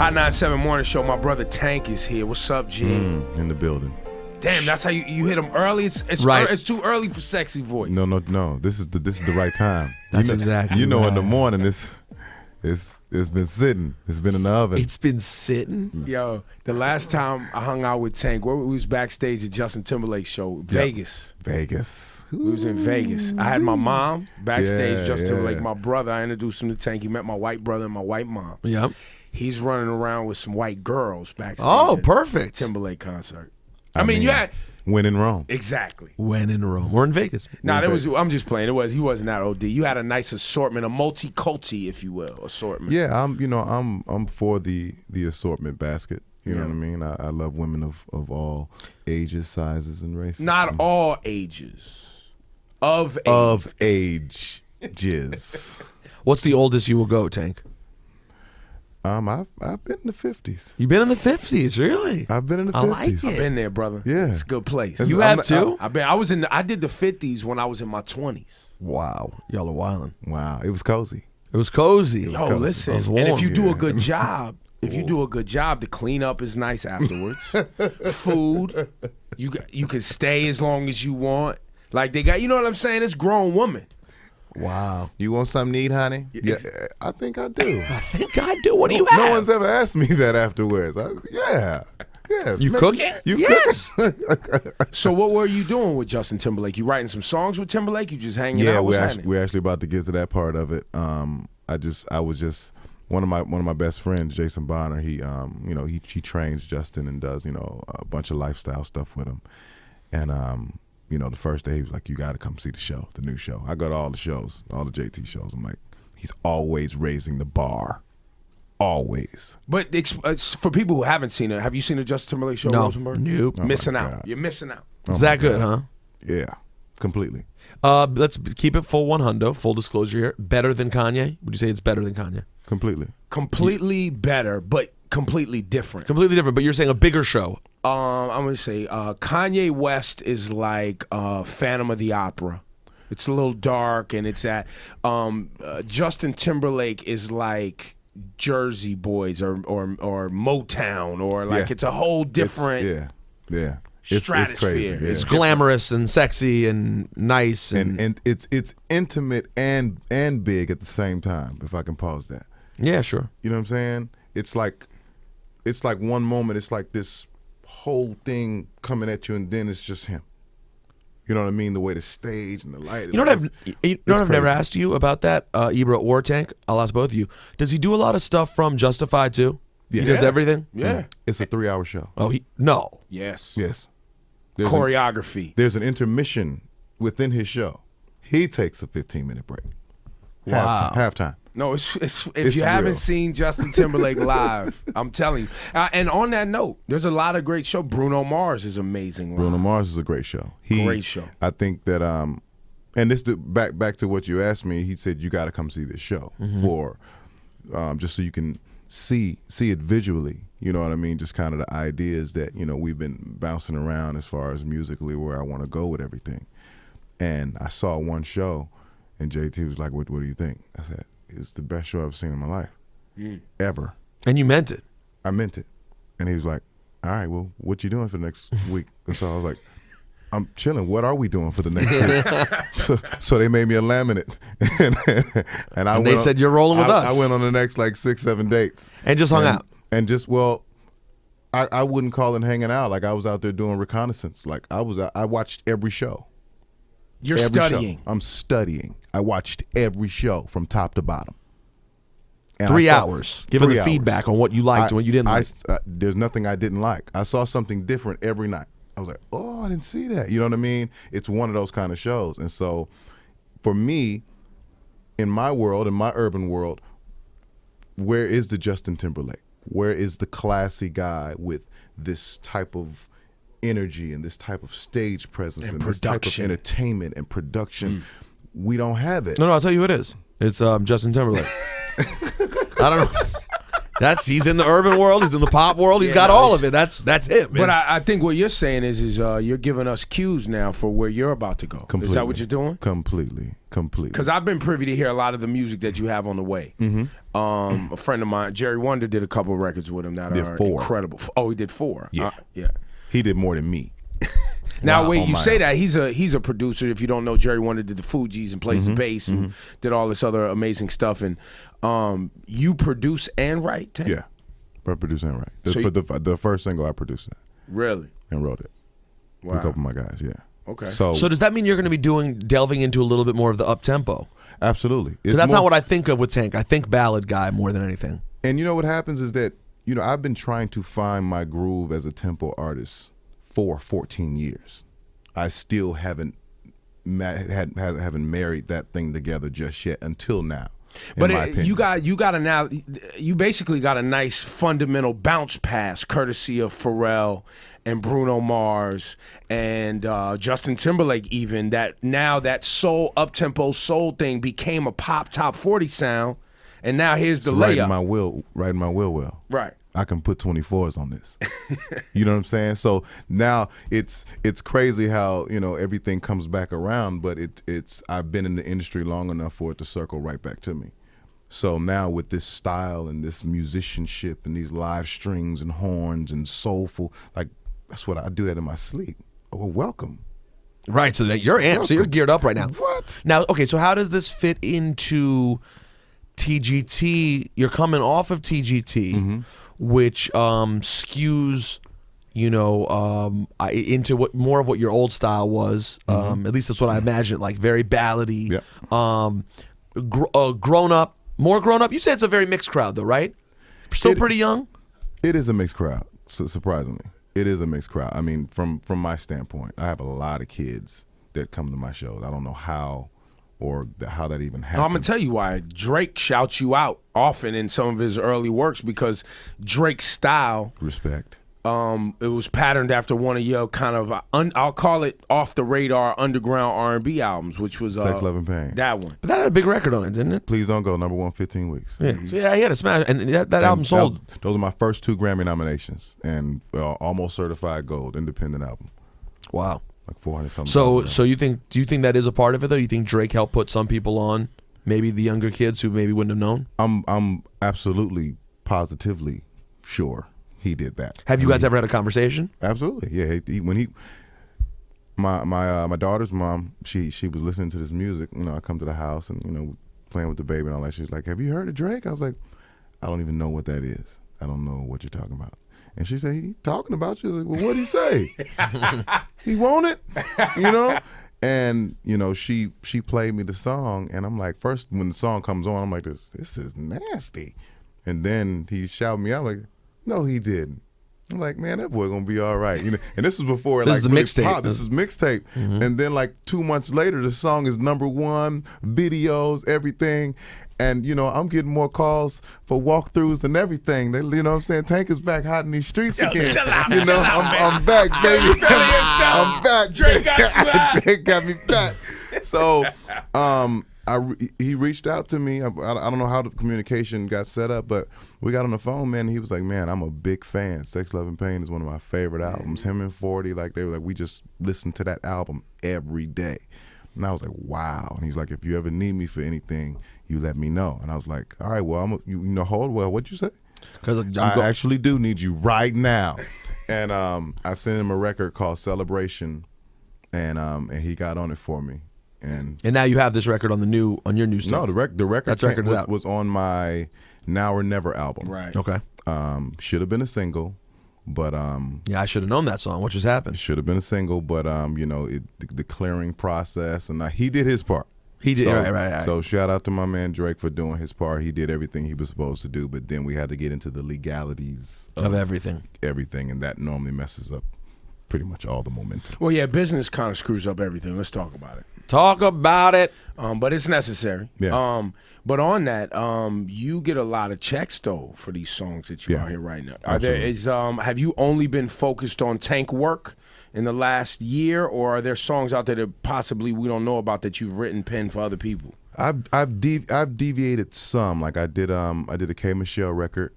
Hot 97 Morning Show. My brother Tank is here. What's up, G? In the building. Damn, that's how you hit him early. It's right. It's too early for sexy voice. No. This is the right time. That's exactly You know, right. in the morning it's been sitting. It's been in the oven. It's been sitting. Yo, the last time I hung out with Tank, we was backstage at Justin Timberlake's show, Vegas. Vegas. We was in Vegas. I had my mom backstage, Yeah, Justin Timberlake. yeah. My brother, I introduced him to Tank. He met my white brother and my white mom. Yep. He's running around with some white girls backstage. Oh, at perfect. Timberlake concert. I mean, you had when in Rome. exactly. When in Rome. We're in Vegas. Nah, I'm just playing. He wasn't that OD. You had a nice assortment, a multi-culti, if you will, assortment. Yeah, I'm for the assortment basket. You know what I mean? I love women of all ages, sizes, and races. Not all ages. Of age. Jizz. What's the oldest you will go, Tank? I've been in the 50s. You've been in the 50s, really? I've been in the I 50s. like it. I've been there, brother. Yeah. It's a good place. You I'm have too? I did the 50s when I was in my 20s. Wow. Y'all are wildin'. Wow, it was cozy. It was cozy. Yo, cozy. listen, It was and if warm. you do a good job, the cleanup is nice afterwards. Food, you can stay as long as you want. Like they got, you know what I'm saying? It's grown woman. Wow. You want something to eat, honey? Yeah, I think I do. I think I do. What do you have? No one's ever asked me that afterwards. Yes. You cooking? Yes. So what were you doing with Justin Timberlake? You writing some songs with Timberlake? You just hanging out? What's happening? we're actually about to get to that part of it. I was just one of my best friends, Jason Bonner. He trains Justin and does a bunch of lifestyle stuff with him. And the first day he was like, "You got to come see the new show." I go to all the shows, all the JT shows. I'm like, he's always raising the bar. Always. But for people who haven't seen it, have you seen the Justin Timberlake show, No. Rosenberg? Nope. Missing my out. God. You're missing out. Is that good, huh? Yeah, completely. Let's keep it full 100. Full disclosure here. Better than Kanye? Would you say it's better than Kanye? Completely. Completely better, but completely different. Completely different, but you're saying a bigger show. I'm gonna say Kanye West is like Phantom of the Opera. It's a little dark, and it's that. Justin Timberlake is like Jersey Boys or Motown, or like it's a whole different stratosphere. It's crazy. Yeah. It's glamorous and sexy and nice and it's intimate and big at the same time. If I can pause that. yeah, sure. You know what I'm saying? It's like one moment it's like this whole thing coming at you, and then it's just him. You know what I mean? The way the stage and the light. You know what I've never crazy. asked you about that, Ibra or Tank? I'll ask both of you. Does he do a lot of stuff from Justified too? Yeah. He does everything? Yeah. It's a 3-hour show. Oh, no. Yes. Yes. Choreography. There's an intermission within his show. He takes a 15-minute break. Wow. Halftime. No, it's if It's you haven't real. seen Justin Timberlake live, I'm telling you. And on that note, there's a lot of great shows. Bruno Mars is amazing. Live. Bruno Mars is a great show. Great show. I think that and this back to what you asked me. He said you got to come see this show for just so you can see it visually. You know what I mean? Just kind of the ideas that we've been bouncing around as far as musically where I want to go with everything. And I saw one show, and JT was like, "What do you think?" I said, "It's the best show I've ever seen in my life, ever." And you meant it. I meant it. And he was like, "All right, well, what you doing for the next week?" And so I was like, "I'm chilling. What are we doing for the next week?" So they made me a laminate. and they said, "You're rolling with us." I went on the next 6-7 dates. And just hung out. And just, I wouldn't call it hanging out. Like I was out there doing reconnaissance. Like I watched every show. You're Every studying. Show. I'm studying. I watched every show from top to bottom. And 3 I saw- hours. Giving 3 the hours. feedback on what you liked and what you didn't like. There's nothing I didn't like. I saw something different every night. I was like, oh, I didn't see that. You know what I mean? It's one of those kind of shows. And so for me, in my world, in my urban world, where is the Justin Timberlake? Where is the classy guy with this type of energy and this type of stage presence and this type of entertainment and production? We don't have it. No, I'll tell you who it is. It's Justin Timberlake. I don't know. He's in the urban world. He's in the pop world. He's got all of it. That's him. But I think what you're saying is you're giving us cues now for where you're about to go. Completely. Is that what you're doing? Completely. Because I've been privy to hear a lot of the music that you have on the way. A friend of mine, Jerry Wonder, did a couple of records with him that Did are 4. incredible. Oh, he did 4. Yeah. Yeah. He did more than me. Now, Wow, wait, on you my say own. that he's a producer. If you don't know, Jerry Wonder did the Fugees and plays the bass and did all this other amazing stuff. And you produce and write, Tank? Yeah. I produced and write. So The first single I produced that Really? and wrote it. Wow. With a couple of my guys, yeah. Okay. So does that mean you're going to be delving into a little bit more of the up tempo? Absolutely. Because that's not what I think of with Tank. I think ballad guy more than anything. And you know what happens is that, I've been trying to find my groove as a tempo artist for 14 years. I still haven't married that thing together just yet until now. But you basically got a nice fundamental bounce pass courtesy of Pharrell and Bruno Mars and Justin Timberlake even, that now that soul up-tempo soul thing became a pop top 40 sound, and now here's the right layup. in my wheel well. Right. I can put 24s on this. You know what I'm saying? So now it's crazy how, everything comes back around, but it's I've been in the industry long enough for it to circle right back to me. So now with this style and this musicianship and these live strings and horns and soulful, like that's what I do that in my sleep. Oh, well, welcome. Right, so that you're amped, so you're geared up right now. What? Now, okay, so how does this fit into TGT? You're coming off of TGT, which skews, into what more of what your old style was. At least that's what I imagine, like very ballady. Yep. Grown up, more grown up. You said it's a very mixed crowd, though, right? Still pretty young. It is a mixed crowd. Surprisingly, it is a mixed crowd. I mean, from my standpoint, I have a lot of kids that come to my shows. I don't know how how that even happened. I'm gonna tell you why. Drake shouts you out often in some of his early works because Drake's style, Respect. it was patterned after one of your kind of I'll call it off the radar underground R&B albums, which was Sex, Love, and Pain. that one. But that had a big record on it, didn't it? Please Don't Go, #1, 15 weeks. Yeah. So yeah, he had a smash, and that album sold. Those are my first 2 Grammy nominations, and almost certified gold, independent album, Wow. like 400 something. So do you think that is a part of it though? You think Drake helped put some people on, maybe the younger kids who maybe wouldn't have known? I'm absolutely positively sure he did that. Have you guys ever had a conversation? Absolutely, yeah. My daughter's mom, she was listening to this music. I come to the house and playing with the baby and all that. She's like, "Have you heard of Drake?" I was like, "I don't even know what that is. I don't know what you're talking about." And she said, "He's talking about you." I was like, "Well, what'd he say?" He want it, And she played me the song, and I'm like, first when the song comes on, I'm like, this is nasty. And then he shouted me out like, "No, he didn't." I'm like, man, that boy gonna be all right. And this was before This is the really mixtape. pop. This is mixtape. And then like 2 months later, the song is #1, videos, everything. And I'm getting more calls for walkthroughs and everything. What I'm saying? Tank is back hot in these streets again. Chill out, I'm back, baby. I'm back. Drake got you out. Drake got me back. So he reached out to me. I don't know how the communication got set up, but we got on the phone, man, and he was like, "Man, I'm a big fan. Sex, Love, and Pain is one of my favorite albums." Him and 40, they were like, we just listened to that album every day. And I was like, wow. And he's like, "If you ever need me for anything, you let me know." And I was like, "All right, well, hold well. What'd you say?" Because I actually do need you right now. And I sent him a record called Celebration, and he got on it for me. And now you have this record on your new stuff. no, the record That's record's out. was on my Now or Never album. Right. Okay. Should have been a single, but Yeah, I should have known that song. What just happened? should have been a single, but the clearing process, and he did his part. He did. So, Right. So shout out to my man Drake for doing his part. He did everything he was supposed to do, but then we had to get into the legalities Of everything. and that normally messes up pretty much all the momentum. Well, yeah, business kind of screws up everything. Let's talk about it. Talk about it. But it's necessary. Yeah. But on that, you get a lot of checks though for these songs that you Yeah. out here right now. Absolutely. Have you only been focused on Tank work in the last year, or are there songs out there that possibly we don't know about that you've written, penned for other people? I've deviated some. Like I did a K Michelle record,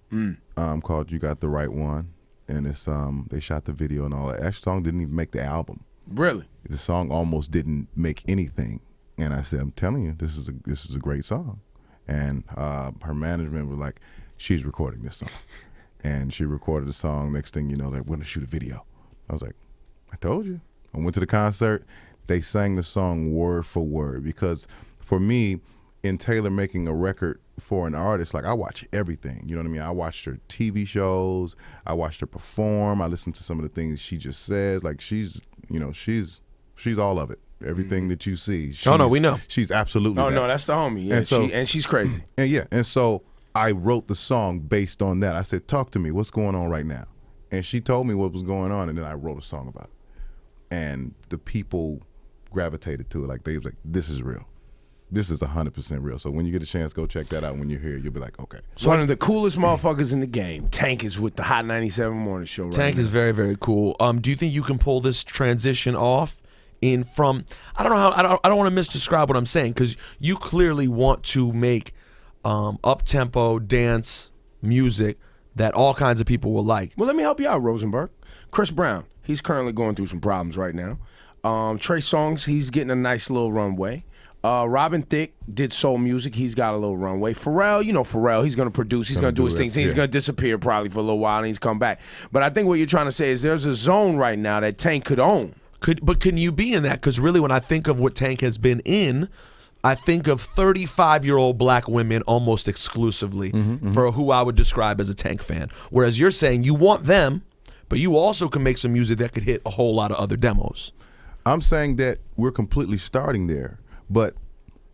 called "You Got the Right One," and it's they shot the video and all that. That song didn't even make the album. Really? The song almost didn't make anything. And I said, I'm telling you, this is a great song. And her management was like, she's recording this song. And she recorded the song. Next thing you know, we're gonna shoot a video. I was like, I told you. I went to the concert. They sang the song word for word, because for me, in Taylor making a record for an artist, like, I watch everything. You know what I mean? I watched her TV shows. I watched her perform. I listened to some of the things she just says. Like, she's all of it. Everything that you see. No, we know. She's absolutely. Oh, that. no, that's the homie. Yeah, and she's crazy. And so I wrote the song based on that. I said, talk to me. What's going on right now? And she told me what was going on, and then I wrote a song about it. And the people gravitated to it. Like, they was like, this is real. This is 100% real. So when you get a chance, go check that out. When you're here, you'll be like, okay. So one of the coolest motherfuckers in the game, Tank, is with the Hot 97 Morning Show right Tank now. is very, very cool. Do you think you can pull this transition off from, I don't know how, I don't want to misdescribe what I'm saying, because you clearly want to make up-tempo dance music that all kinds of people will like. Well, let me help you out, Rosenberg. Chris Brown, he's currently going through some problems right now. Trey Songz, he's getting a nice little runway. Robin Thicke did soul music. He's got a little runway. Pharrell, you know Pharrell, he's going to produce. He's going to do his things. He's going to disappear probably for a little while, and he's come back. But I think what you're trying to say is there's a zone right now that Tank could own. But can you be in that? Because really, when I think of what Tank has been in, I think of 35-year-old black women almost exclusively for who I would describe as a Tank fan. Whereas you're saying you want them, but you also can make some music that could hit a whole lot of other demos. I'm saying that we're completely starting there, but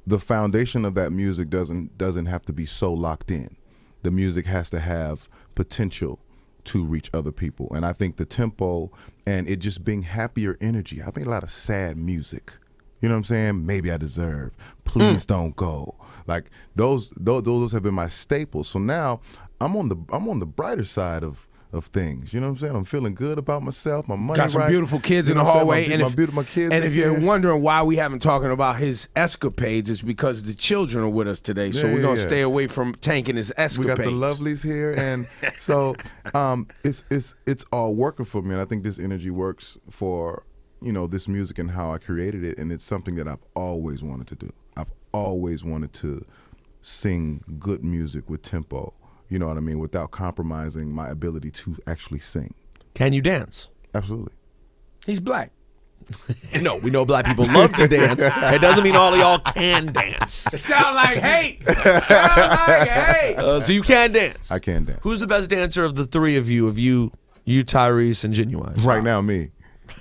the foundation of that music doesn't have to be so locked in. The music has to have potential to reach other people. And I think the tempo and it just being happier energy. I made a lot of sad music. You know what I'm saying? Maybe I Deserve. Please Don't Go. Like those have been my staples. So now I'm on the brighter side of things. You know what I'm saying? I'm feeling good about myself. My money got some right. beautiful kids You in know the what I'm hallway. saying? My kids. And if you're wondering why we haven't talking about his escapades, it's because the children are with us today. So we're gonna stay away from Tank and his escapades. We got the lovelies here, and so it's all working for me. And I think this energy works for this music and how I created it. And it's something that I've always wanted to do. I've always wanted to sing good music with tempo. You know what I mean? Without compromising my ability to actually sing. Can you dance? Absolutely. He's black. No, we know black people love to dance. It doesn't mean all of y'all can dance. It sound like hate. So you can dance. I can dance. Who's the best dancer of the three of you? You, Tyrese, and Ginuwine? Right now, me.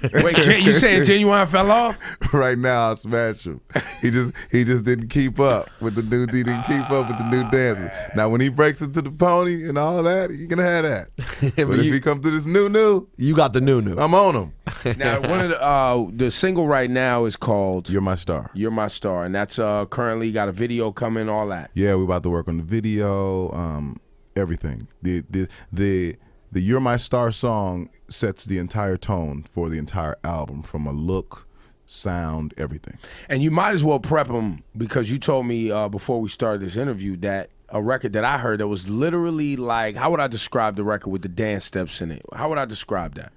Wait, you saying Ginuwine fell off? Right now, I smash him. He just didn't keep up with the new. He didn't keep up with the new dances. Now, when he breaks into the pony and all that, you can have that. But if he comes to this new, you got the new. I'm on him. Now, one of the single right now is called "You're My Star." You're My Star, and that's currently got a video coming, all that. Yeah, we're about to work on the video, everything. The You're My Star song sets the entire tone for the entire album, from a look, sound, everything. And you might as well prep them, because you told me before we started this interview that a record that I heard that was literally like, how would I describe the record with the dance steps in it? How would I describe that?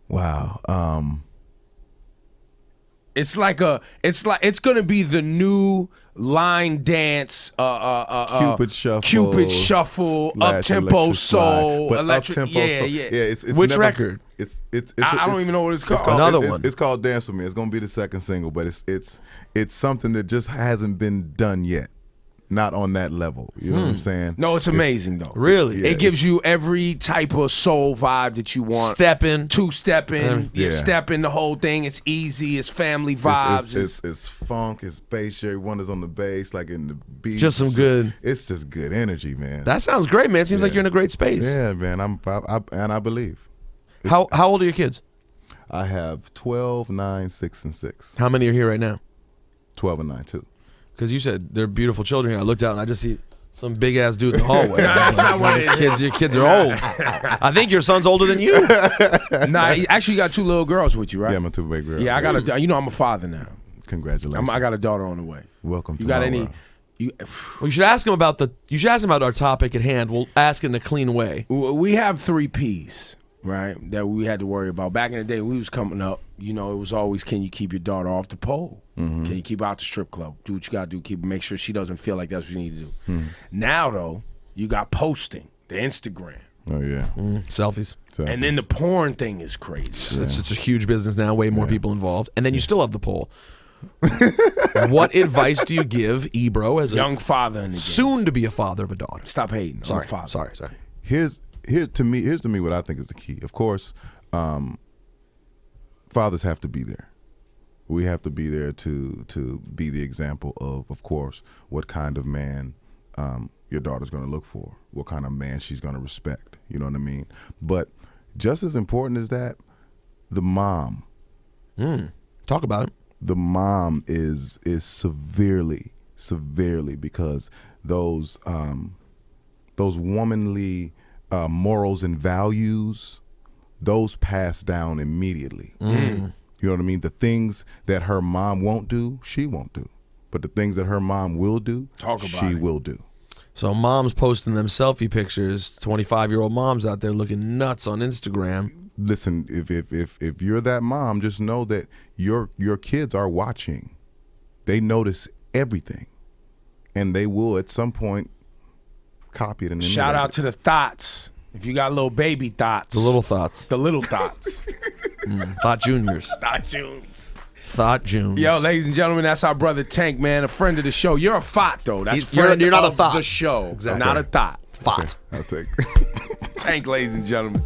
Wow. It's gonna be the new line dance, Cupid shuffle, up tempo soul, electric. Yeah. It's Which never, record? I don't even know what it's called. Another one. It's called Dance With Me. It's gonna be the second single, but it's something that just hasn't been done yet. Not on that level. You know what I'm saying? No, it's amazing though. Really? It gives you every type of soul vibe that you want. Stepping. Two-stepping. You're stepping the whole thing. It's easy. It's family vibes. It's funk. It's bass. Jerry Wonder's on the bass, like in the beat. Just some good. It's just good energy, man. That sounds great, man. It seems like you're in a great space. Yeah, man. I believe. How old are your kids? I have 12, 9, 6, and 6. How many are here right now? 12 and 9 too. Because you said they're beautiful children here. I looked out and I just see some big ass dude in the hallway. That's not what it is. Your kids are old. I think your son's older than you. Nah, actually, you got 2 little girls with you, right? Yeah, my 2 big girls. Yeah, I got I'm a father now. Congratulations. I got a daughter on the way. Welcome to You got my any? world. You, Well, you should ask him about our topic at hand. We'll ask it in a clean way. we have 3 P's, right, that we had to worry about. Back in the day when we was coming up, it was always, can you keep your daughter off the pole? Can you keep her out the strip club? Do what you got to do. Make sure she doesn't feel like that's what you need to do. Now, though, you got posting, the Instagram. Oh, yeah. Selfies. And then the porn thing is crazy. It's a huge business now, way more people involved. And then you still have the poll. What advice do you give Ebro as a young father in the game? soon to be a father of a daughter? Stop hating. Sorry. I'm a father. Sorry. Here's to me what I think is the key. Of course, fathers have to be there. We have to be there to be the example of course, what kind of man your daughter's going to look for, what kind of man she's going to respect. You know what I mean? But just as important as that, the mom. Talk about it. The mom is severely because those womanly morals and values, those pass down immediately. You know what I mean? The things that her mom won't do, she won't do. But the things that her mom will do, she will do. So moms posting them selfie pictures, 25-year-old moms out there looking nuts on Instagram. Listen, if you're that mom, just know that your kids are watching. They notice everything, and they will at some point copy it. And shout out to the thoughts. If you got little baby thoughts, The little thoughts. the little thoughts, Thought Juniors. Thought Junes. Thought Junes. Yo, ladies and gentlemen, that's our brother Tank, man, a friend of the show. You're a thought though. That's You're friend not a of thought. the show, Exactly. not a thought. Thought. I'll take. Tank, ladies and gentlemen.